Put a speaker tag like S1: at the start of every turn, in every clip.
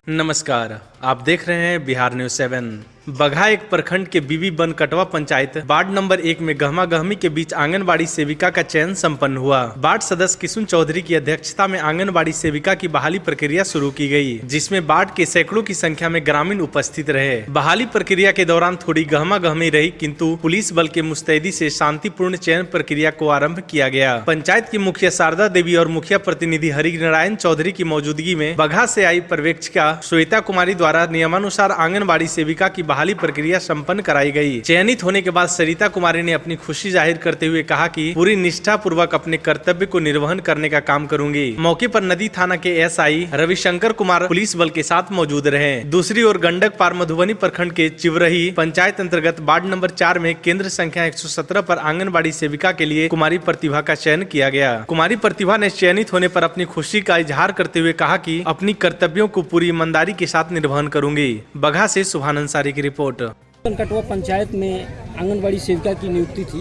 S1: नमस्कार, आप देख रहे हैं बिहार न्यूज 7। बगहा एक प्रखंड के बीबी बनकटवा पंचायत वार्ड नंबर 1 में गहमा गहमी के बीच आंगनबाड़ी सेविका का चयन संपन्न हुआ। वार्ड सदस्य किशुन चौधरी की अध्यक्षता में आंगनबाड़ी सेविका की बहाली प्रक्रिया शुरू की गई, जिसमें वार्ड के सैकड़ों की संख्या में ग्रामीण उपस्थित रहे। बहाली प्रक्रिया के दौरान थोड़ी गहमा गहमी रही, किंतु पुलिस बल के मुस्तैदी से शांतिपूर्ण चयन प्रक्रिया को आरम्भ किया गया। पंचायत की मुखिया शारदा देवी और मुखिया प्रतिनिधि हरिनारायण चौधरी की मौजूदगी में बगहा से आई पर्यवेक्षिका श्वेता कुमारी द्वारा नियमानुसार आंगनबाड़ी सेविका की बहाली प्रक्रिया संपन्न कराई गई। चयनित होने के बाद सरिता कुमारी ने अपनी खुशी जाहिर करते हुए कहा कि पूरी निष्ठा पूर्वक अपने कर्तव्य को निर्वहन करने का काम करूंगी। मौके पर नदी थाना के एसआई रविशंकर कुमार पुलिस बल के साथ मौजूद रहे। दूसरी ओर गंडक पार मधुबनी प्रखंड के चिवरही पंचायत अंतर्गत वार्ड नंबर 4 में केंद्र संख्या 117 पर आंगनबाड़ी सेविका के लिए कुमारी प्रतिभा का चयन किया गया। कुमारी प्रतिभा ने चयनित होने पर अपनी खुशी का इजहार करते हुए कहा कि अपनी कर्तव्यों को पूरी ईमानदारी के साथ निर्वहन करूंगी। बगहा से सुभान अंसारी की रिपोर्ट।
S2: बनकटवा पंचायत में आंगनबाड़ी सेविका की नियुक्ति थी,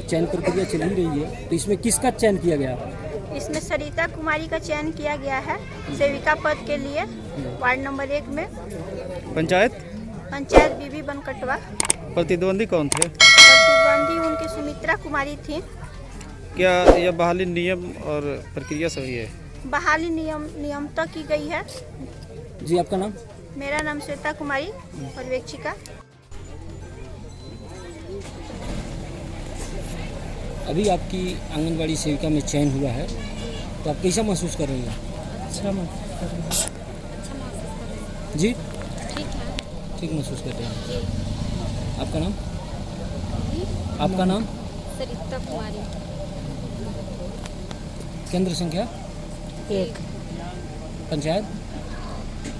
S2: चयन प्रक्रिया चल ही रही है, तो इसमें किसका चयन किया गया?
S3: इसमें सरिता कुमारी का चयन किया गया है सेविका पद के लिए वार्ड नंबर 1 में। पंचायत बीबी बनकटवा।
S4: प्रतिद्वंदी कौन थे?
S3: प्रतिद्वंदी उनकी सुमित्रा कुमारी थी।
S4: क्या यह बहाली नियम और प्रक्रिया सही है?
S3: बहाली नियम तो की गई है।
S2: जी, आपका नाम?
S3: मेरा नाम श्वेता कुमारी, पर्यवेक्षिका।
S2: अभी आपकी आंगनबाड़ी सेविका में चयन हुआ है, तो आप कैसा महसूस कर रही हैं?
S5: अच्छा महसूस कर रही हूँ।
S2: जी,
S3: ठीक है।
S2: ठीक महसूस कर रहे हैं। आपका नाम? आपका नाम?
S3: सरिता कुमारी।
S2: केंद्र संख्या
S5: 1
S2: पंचायत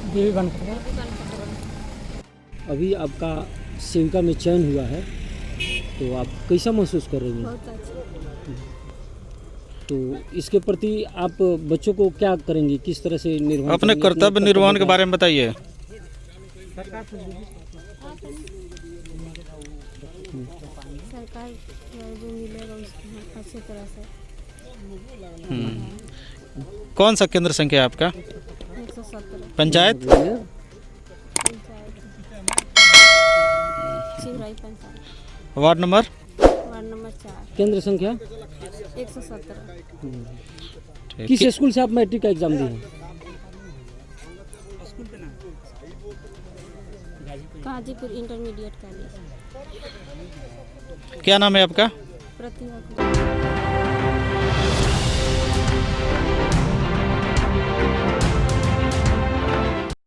S5: बीबी बनकटवा।
S2: अभी आपका सेविका में चयन हुआ है, तो आप कैसा महसूस कर रही हैं?
S3: बहुत अच्छा।
S2: तो इसके प्रति आप बच्चों को क्या करेंगी, किस तरह से निर्वहन
S4: अपने
S2: करेंगी?
S4: कर्तव्य निर्वहन के बारे में बताइए।
S3: सरकार जो मिलेगा उसको अच्छी तरह से।
S4: कौन सा केंद्र संख्या है आपका?
S3: 117
S4: panchayat?
S3: Chivrai panchayat
S4: ward number?
S3: Ward number 4
S2: केंद्र संख्या
S3: 117।
S2: किस स्कूल से आप मैट्रिक का एग्जाम दिए हैं?
S3: Ghazipur intermediate college.
S4: क्या नाम है आपका?
S3: प्रतिभा।